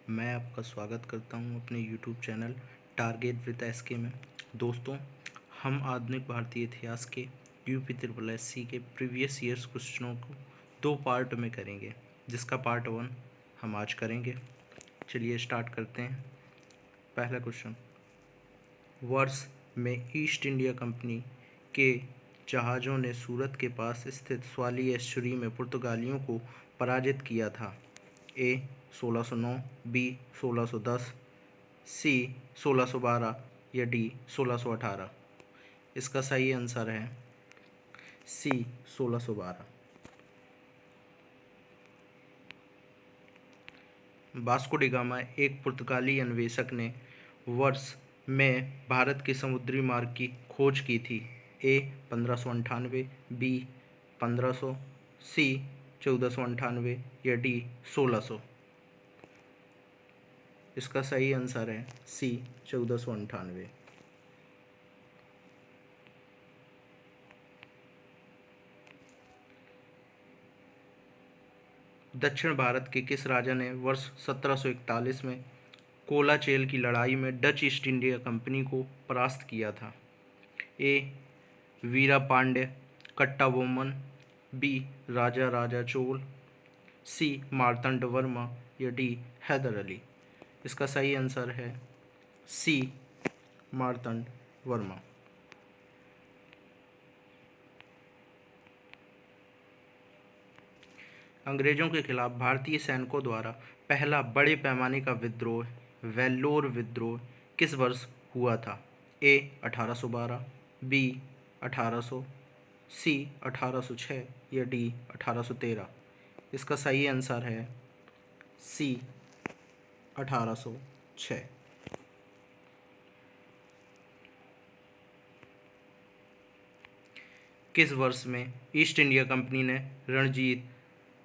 मैं आपका स्वागत करता हूं अपने YouTube channel target with SK में। दोस्तों, हम आधुनिक भारतीय इतिहास के यूपी ट्रिपल एससी के प्रीवियस ईयर्स क्वेश्चनों को 2 पार्ट में करेंगे, जिसका पार्ट 1 हम आज करेंगे। चलिए स्टार्ट करते हैं। पहला क्वेश्चन, वर्ष में ईस्ट इंडिया कंपनी के जहाज़ों ने सूरत के पास स्थित स्वाली एस्चुरी में पुर्तगालियों को पराजित किया था। ए 1609, बी 1610, सी 1612 या डी 1618। इसका सही आंसर है सी 1612। वास्को डी गामा एक पुर्तगाली अन्वेषक ने वर्ष में भारत के समुद्री मार्ग की खोज की थी। ए 1598, बी 1500, सी 1498 या डी 1600। इसका सही आंसर है सी 1498। दक्षिण भारत के किस राजा ने वर्ष 1741 में कोलाचेल की लड़ाई में डच ईस्ट इंडिया कंपनी को परास्त किया था? ए वीरा पांड्य कट्टाबोमन, बी राजा राजा चोल, सी मार्तंड वर्मा या डी हैदर अली। इसका सही आंसर है सी मार्तंड वर्मा। अंग्रेजों के खिलाफ भारतीय सैनिकों द्वारा पहला बड़े पैमाने का विद्रोह वेल्लोर विद्रोह किस वर्ष हुआ था? ए 1812, बी 1800, सी 1806 या डी 1813। इसका सही आंसर है सी 1806। किस वर्ष में ईस्ट इंडिया कंपनी ने रणजीत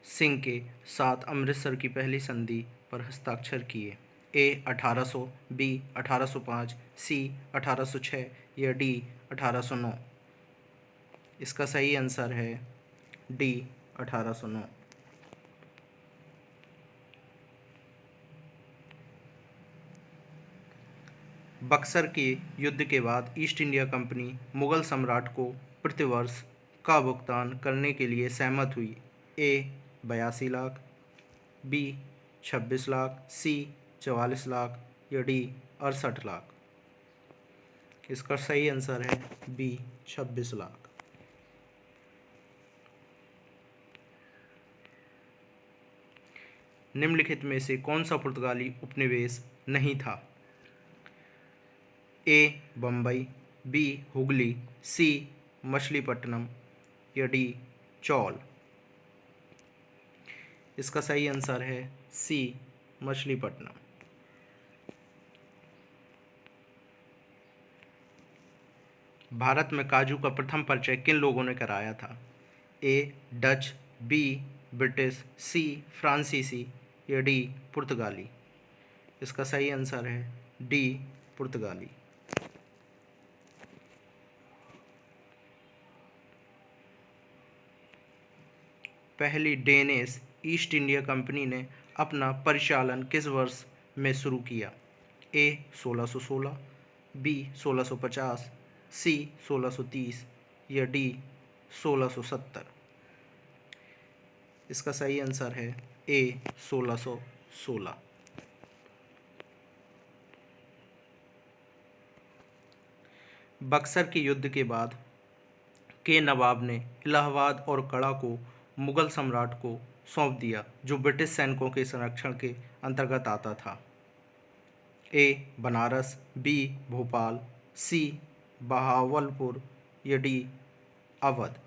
सिंह के साथ अमृतसर की पहली संधि पर हस्ताक्षर किए? ए 1800, बी 1805, सी 1806 या डी 1809। इसका सही आंसर है डी 1809। बक्सर के युद्ध के बाद ईस्ट इंडिया कंपनी मुगल सम्राट को प्रतिवर्ष का भुगतान करने के लिए सहमत हुई? ए 82 लाख, बी 26 लाख, सी 44 लाख या डी 68 लाख। इसका सही आंसर है बी 26 लाख। निम्नलिखित में से कौन सा पुर्तगाली उपनिवेश नहीं था? ए बम्बई, बी हुगली, सी मछलीपट्टनम या डी चौल। इसका सही आंसर है सी मछलीपट्टनम। भारत में काजू का प्रथम परिचय किन लोगों ने कराया था? ए डच, बी ब्रिटिश, सी फ्रांसीसी या डी पुर्तगाली। इसका सही आंसर है डी पुर्तगाली। पहली डेनिश ईस्ट इंडिया कंपनी ने अपना परिचालन किस वर्ष में शुरू किया? ए 1616, बी 1650, सी 1630 या डी 1670। इसका सही आंसर है ए 1616। बक्सर के युद्ध के बाद के नवाब ने इलाहाबाद और कड़ा को मुगल सम्राट को सौंप दिया, जो ब्रिटिश सैनिकों के संरक्षण के अंतर्गत आता था? ए बनारस, बी भोपाल, सी बहावलपुर या डी अवध।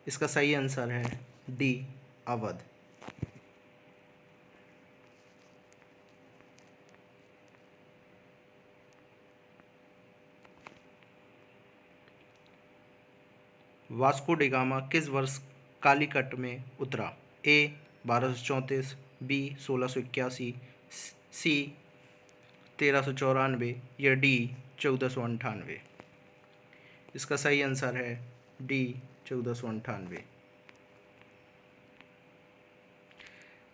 इसका सही आंसर है D Awadh. Vasco D gamma किस वर्ष कालीकट में उतरा? ए 1234, बी 1681, सी 1394 या डी 1498। इसका सही आंसर है डी 1498।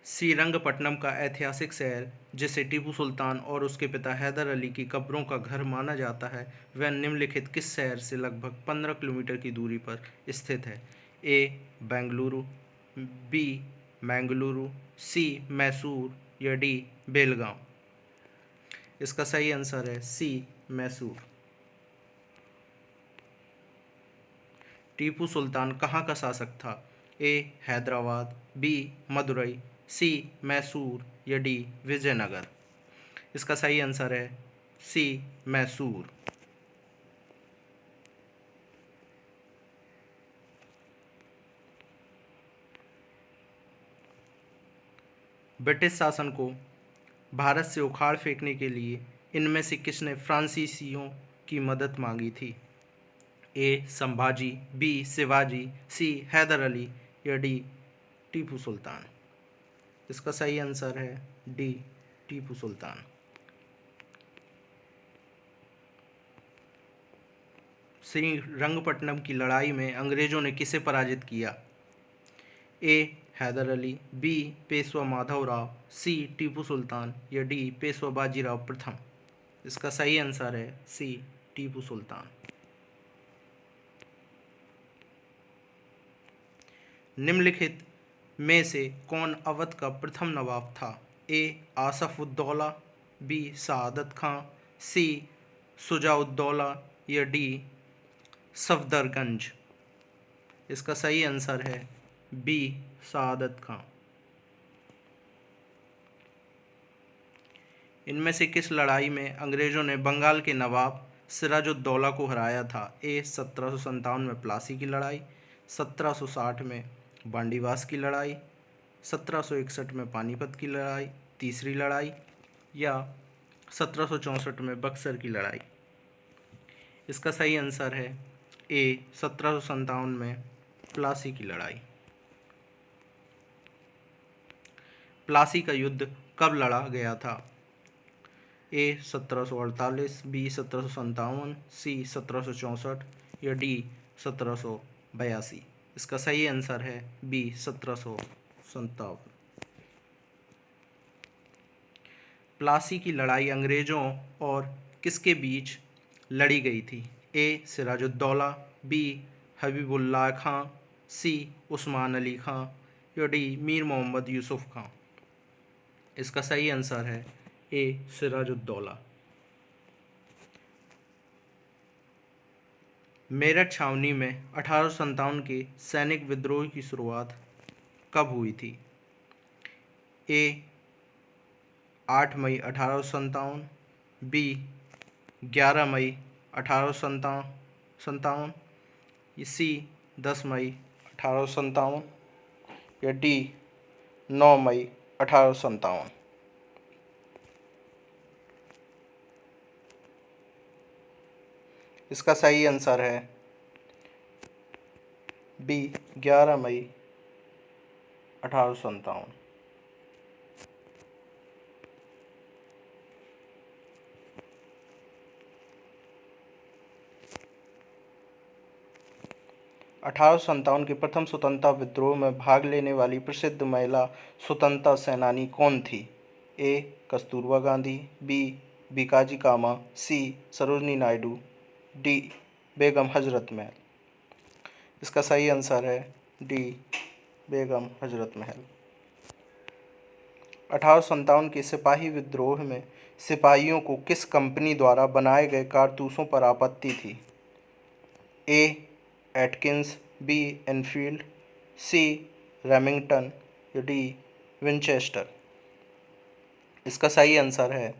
श्रीरंगपट्टनम का ऐतिहासिक शहर, जिसे टीपू सुल्तान और उसके पिता हैदर अली की कब्रों का घर माना जाता है, वह निम्नलिखित किस शहर से लगभग 15 किलोमीटर की दूरी पर स्थित है? ए. बेंगलुरु, बी. मैंगलुरु, सी. मैसूर या डी. बेलगांव। इसका सही आंसर है सी. मैसूर। टीपू सुल्तान कहाँ का शासक था? ए. हैदराबाद, बी. मदुरई, सी. मैसूर या डी. विजयनगर। इसका सही आंसर है सी. मैसूर। ब्रिटिश शासन को भारत से उखाड़ फेंकने के लिए इनमें से किसने फ्रांसीसियों की मदद मांगी थी? ए. संभाजी, बी. शिवाजी, सी. हैदर अली या डी. टीपू सुल्तान। इसका सही आंसर है डी. टीपू सुल्तान। श्रीरंगपट्टनम की लड़ाई में अंग्रेजों ने किसे पराजित किया? ए. हैदर अली, बी. पेशवा माधवराव, सी. टीपू सुल्तान या डी. पेशवा बाजीराव प्रथम। इसका सही आंसर है सी. टीपू सुल्तान। निम्नलिखित में से कौन अवध का प्रथम नवाब था? ए. आसफ-उद-दौला, बी. शहादत खां, सी. शुजा-उद-दौला या डी. सफदरगंज। इसका सही आंसर है बी. शहादत खां। इनमें से किस लड़ाई में अंग्रेजों ने बंगाल के नवाब सिराजुद्दौला को हराया था? ए. 1757 में प्लासी की लड़ाई, 1760 में बांडीवास की लड़ाई, 1761 में पानीपत की लड़ाई तीसरी लड़ाई या 1764 में बक्सर की लड़ाई। इसका सही आंसर है ए. 1757 में प्लासी की लड़ाई। प्लासी का युद्ध कब लड़ा गया था? ए. 1748, बी. 1757, सी. 1764 या डी. 1782। इसका सही आंसर है बी. 1757। प्लासी की लड़ाई अंग्रेजों और किसके बीच लड़ी गई थी? ए. सिराजुद्दौला, बी. हबीबुल्लाह खां, सी. उस्मान अली खां या डी. मीर मोहम्मद यूसुफ खां। इसका सही आंसर है ए. सिराजुद्दौला। मेरठ छावनी में 1857 के सैनिक विद्रोह की शुरुआत कब हुई थी? ए. 8 मई 1857, बी. 11 मई 1857, सी. 10 मई 1857 या डी. 9 मई 1857। इसका सही आंसर है बी. 11 मई 1857। के प्रथम स्वतंत्रता विद्रोह में भाग लेने वाली प्रसिद्ध महिला स्वतंत्रता सेनानी कौन थी? ए. कस्तूरबा गांधी, बी. बीकाजी कामा, सी. सरोजनी नायडू, डी. बेगम हजरत महल। इसका सही आंसर है डी. बेगम हजरत महल। 1857 के सिपाही विद्रोह में सिपाहियों को किस कंपनी द्वारा बनाए गए कारतूसों पर आपत्ति थी? A. Atkins, B. Enfield, C. Remington या डी. विंचेस्टर। इसका सही आंसर है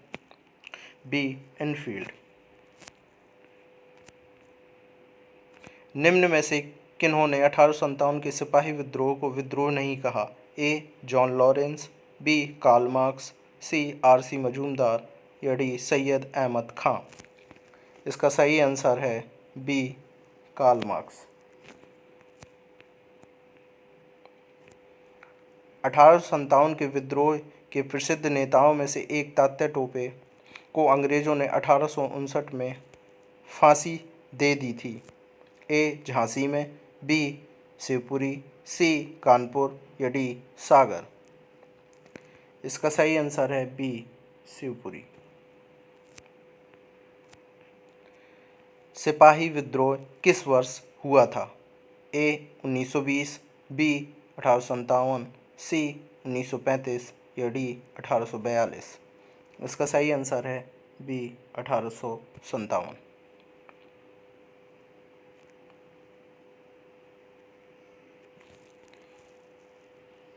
बी. एनफील्ड। निम्न में से किन्होंने 1857 के सिपाही विद्रोह को विद्रोह नहीं कहा? A. John Lawrence, B. Karl Marx, C. RC. Majumdar या डी. सैयद अहमद खां। इसका सही आंसर है बी. Karl marks. 1857 के विद्रोह के प्रसिद्ध नेताओं में से एक तात्या टोपे को अंग्रेजों ने 1859 में फांसी दे दी थी। ए. झांसी में, बी. शिवपुरी, सी. कानपुर या डी. सागर। इसका सही आंसर है बी शिवपुरी। सिपाही विद्रोह किस वर्ष हुआ था? ए 1920, बी 1857, सी 1935 या डी 1842। इसका सही आंसर है बी 1857।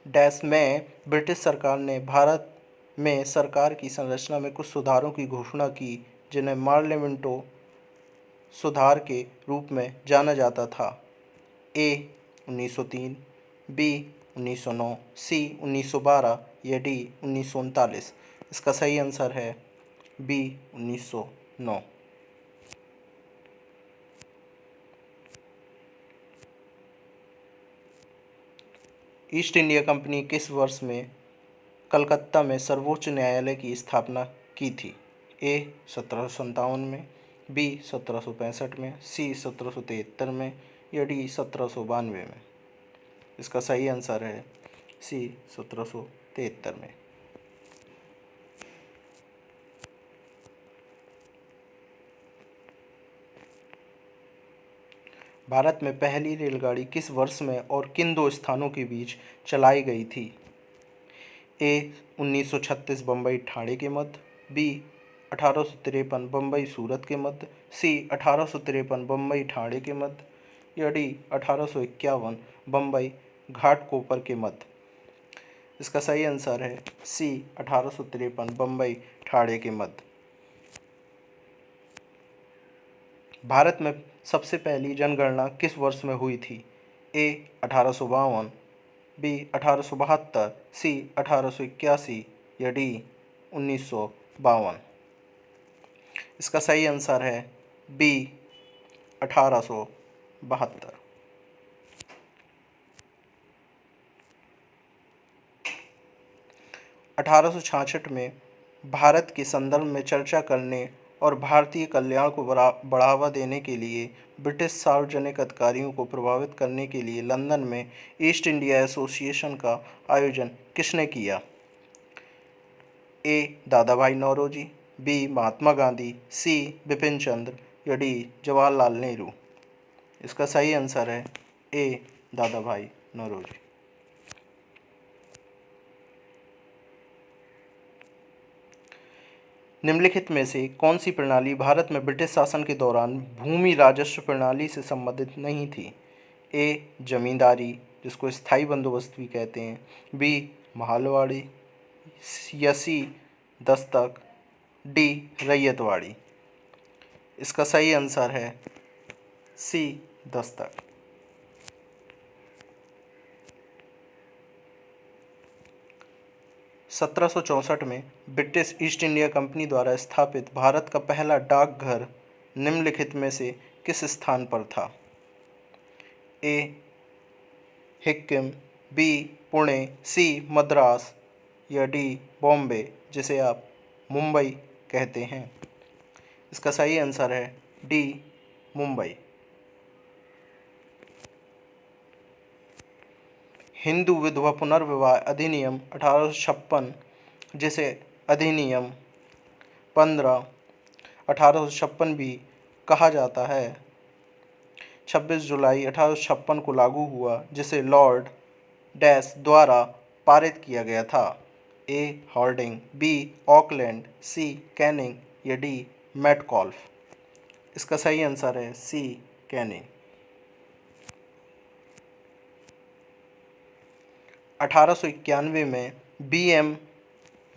डैश में ब्रिटिश सरकार ने भारत में सरकार की संरचना में कुछ सुधारों की घोषणा की जिन्हें पार्लियामेंटो सुधार के रूप में जाना जाता था। ए 1903, बी 1909, सी 1912 या डी 1939। इसका सही आंसर है बी 1909। ईस्ट इंडिया कंपनी किस वर्ष में कलकत्ता में सर्वोच्च न्यायालय की स्थापना की थी? ए 1757 में, बी 1765 में, सी 1773 में या डी 1792 में। इसका सही आंसर है सी 1773 में। भारत में पहली रेलगाड़ी किस वर्ष में और किन दो स्थानों के बीच चलाई गई थी? ए 1936 बम्बई ठाणे के मध्य, बी 1853 बम्बई सूरत के मध्य, सी 1853 बम्बई ठाणे के मध्य या डी 1851 बम्बई घाटकोपर के मध्य। इसका सही आंसर है सी 1853 बम्बई ठाणे के मध्य। भारत में सबसे पहली जनगणना किस वर्ष में हुई थी? ए 1852, बी 1872, सी 1881 या डी 1952। इसका सही आंसर है बी 1872। अठारह में भारत के संदर्भ में चर्चा करने और भारतीय कल्याण को बढ़ावा देने के लिए ब्रिटिश सार्वजनिक अधिकारियों को प्रभावित करने के लिए लंदन में ईस्ट इंडिया एसोसिएशन का आयोजन किसने किया? ए दादा भाई नौरोजी, बी महात्मा गांधी, सी बिपिन चंद्र या डी जवाहरलाल नेहरू। इसका सही आंसर है ए दादा भाई नौरोजी। निम्नलिखित में से कौन सी प्रणाली भारत में ब्रिटिश शासन के दौरान भूमि राजस्व प्रणाली से संबंधित नहीं थी? ए जमींदारी, जिसको स्थायी बंदोबस्त भी कहते हैं, बी महलवाड़ी या सी दस्तक, डी रैयतवाड़ी। इसका सही आंसर है सी दस्तक। सत्रह में ब्रिटिश ईस्ट इंडिया कंपनी द्वारा स्थापित भारत का पहला डाकघर निम्नलिखित में से किस स्थान पर था? ए हिक्किम, बी पुणे, सी मद्रास या डी बॉम्बे, जिसे आप मुंबई कहते हैं। इसका सही आंसर है डी मुंबई। हिंदू विधवा पुनर्विवाह अधिनियम 1856, जिसे अधिनियम 15/1856 भी कहा जाता है, 26 जुलाई 1856 को लागू हुआ, जिसे लॉर्ड डैश द्वारा पारित किया गया था। ए हार्डिंग, बी ऑकलैंड, सी कैनिंग या डी मेटकॉल्फ। इसका सही आंसर है सी कैनिंग। 1891 में बी.एम.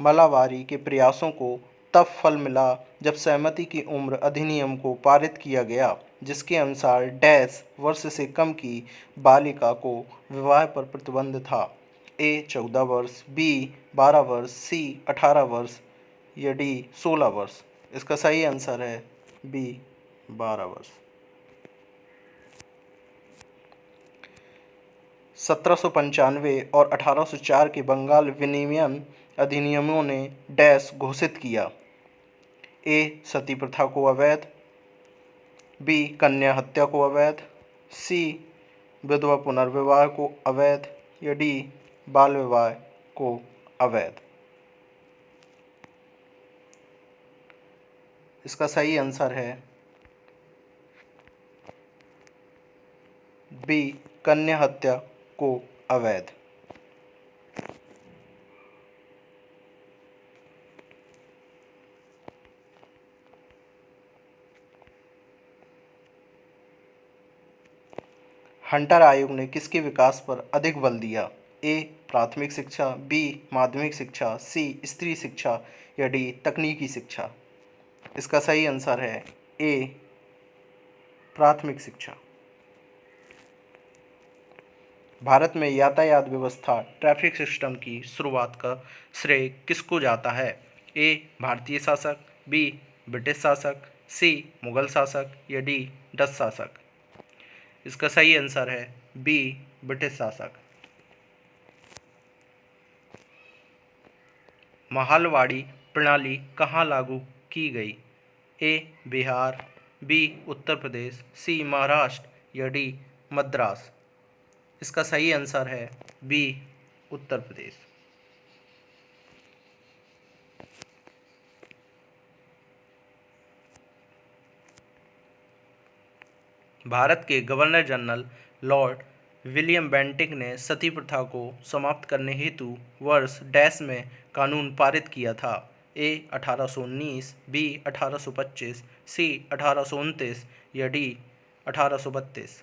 मलावारी के प्रयासों को तब फल मिला जब सहमति की उम्र अधिनियम को पारित किया गया, जिसके अनुसार डैश वर्ष से कम की बालिका को विवाह पर प्रतिबंध था। ए 14 वर्ष, बी 12 वर्ष, सी 18 वर्ष या डी 16 वर्ष। इसका सही आंसर है बी 12 वर्ष। 1795 और 1804 के बंगाल विनिमयन अधिनियमों ने डैश घोषित किया। ए सती प्रथा को अवैध, बी कन्या हत्या को अवैध, सी विधवा पुनर्विवाह को अवैध या डी बाल विवाह को अवैध। इसका सही आंसर है बी, कन्या हत्या को अवैध। हंटर आयोग ने किसके विकास पर अधिक बल दिया? ए, प्राथमिक शिक्षा, बी, माध्यमिक शिक्षा, सी, स्त्री शिक्षा या डी, तकनीकी शिक्षा। इसका सही आंसर है ए, प्राथमिक शिक्षा। भारत में यातायात व्यवस्था ट्रैफिक सिस्टम की शुरुआत का श्रेय किसको जाता है? ए, भारतीय शासक, बी, ब्रिटिश शासक, सी, मुगल शासक या डी, डच शासक। इसका सही आंसर है बी, ब्रिटिश शासक। महलवाड़ी प्रणाली कहाँ लागू की गई? ए, बिहार, बी, उत्तर प्रदेश, सी, महाराष्ट्र या डी, मद्रास। इसका सही आंसर है बी, उत्तर प्रदेश। भारत के governor general Lord William Bentinck ने सती प्रथा को समाप्त करने हेतु वर्ष डैश में कानून पारित किया था? ए, 1819, बी, 1825, सी, 1829 या डी, 1832।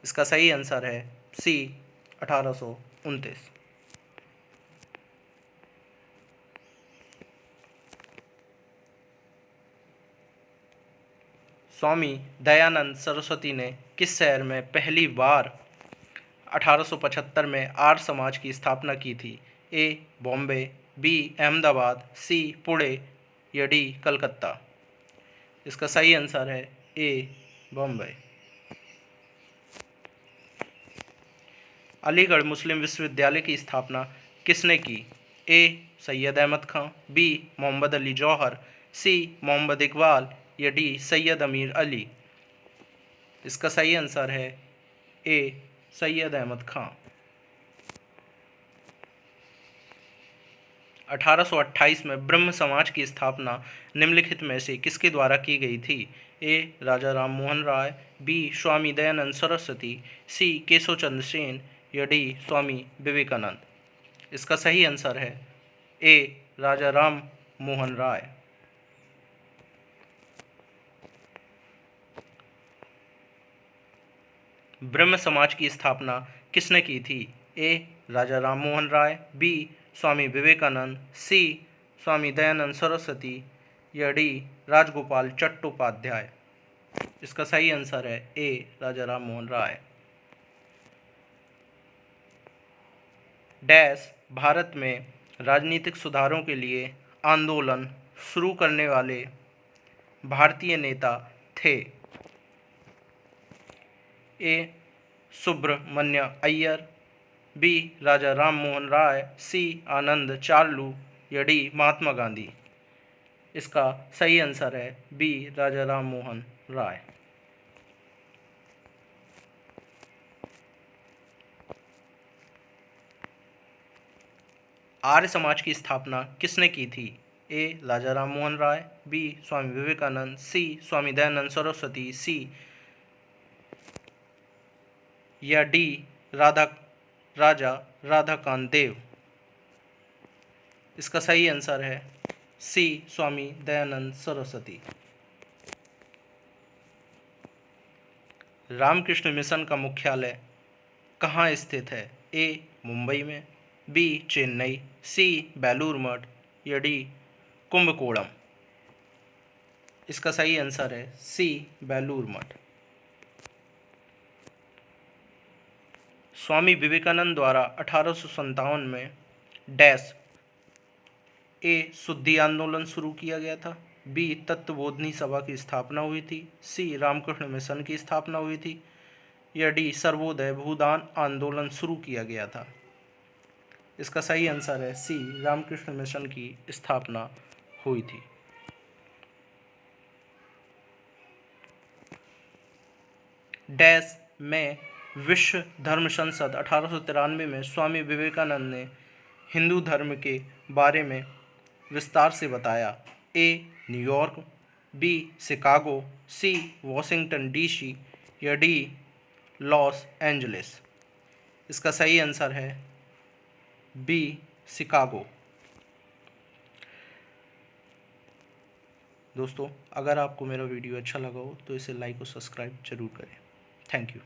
इसका सही आंसर है सी, 1829। स्वामी दयानंद सरस्वती ने किस शहर में पहली बार 1875 में आर्य समाज की स्थापना की थी? ए, बॉम्बे, बी, अहमदाबाद, सी, पुणे या डी, कलकत्ता। इसका सही आंसर है ए, बॉम्बे। अलीगढ़ मुस्लिम विश्वविद्यालय की स्थापना किसने की? ए, सैयद अहमद खां, बी, मोहम्मद अली जौहर, सी, मोहम्मद इकबाल या डी, सैयद अमीर अली। इसका सही आंसर है ए, सैयद अहमद खां। 1828 में ब्रह्म समाज की स्थापना निम्नलिखित में से किसके द्वारा की गई थी? ए, राजा राम मोहन राय, बी, स्वामी दयानंद सरस्वती, सी, केशव चंद्र सेन या डी, स्वामी विवेकानंद। इसका सही आंसर है ए, राजा राम मोहन राय। ब्रह्म समाज की स्थापना किसने की थी? ए, राजा राम मोहन राय, बी, स्वामी विवेकानंद, सी, स्वामी दयानंद सरस्वती या डी, राजगोपाल चट्टोपाध्याय। इसका सही आंसर है ए, राजा राम मोहन राय। डैश भारत में राजनीतिक सुधारों के लिए आंदोलन शुरू करने वाले भारतीय नेता थे? ए, सुब्रमण्य अय्यर, बी, राजा राम मोहन राय, सी, आनंद चार्लू या डी, महात्मा गांधी। इसका सही आंसर है बी, राजा राम मोहन राय। आर्य समाज की स्थापना किसने की थी? ए, राजा राम मोहन राय, बी, स्वामी विवेकानंद, सी, स्वामी दयानंद सरस्वती, सी या डी, राजा राधाकांत देव। इसका सही आंसर है सी, स्वामी दयानंद सरस्वती। रामकृष्ण मिशन का मुख्यालय कहाँ स्थित है? ए, मुंबई में, बी, चेन्नई, सी, बेलूर मठ या डी, कुंभकोणम। इसका सही आंसर है सी, बेलूर मठ। स्वामी विवेकानंद द्वारा 1857 में डैश ए, शुद्धि आंदोलन शुरू किया गया था, बी, तत्वबोधिनी सभा की स्थापना हुई थी, सी, रामकृष्ण मिशन की स्थापना हुई थी या डी, सर्वोदय भूदान आंदोलन शुरू किया गया था। इसका सही आंसर है सी, रामकृष्ण मिशन की स्थापना हुई थी। डैश में विश्व धर्म संसद 1893 में स्वामी विवेकानंद ने हिंदू धर्म के बारे में विस्तार से बताया? ए, न्यूयॉर्क, बी शिकागो, सी वॉशिंगटन डीसी या डी लॉस एंजलिस। इसका सही आंसर है बी शिकागो। दोस्तों, अगर आपको मेरा वीडियो अच्छा लगा हो तो इसे लाइक और सब्सक्राइब जरूर करें। Thank you.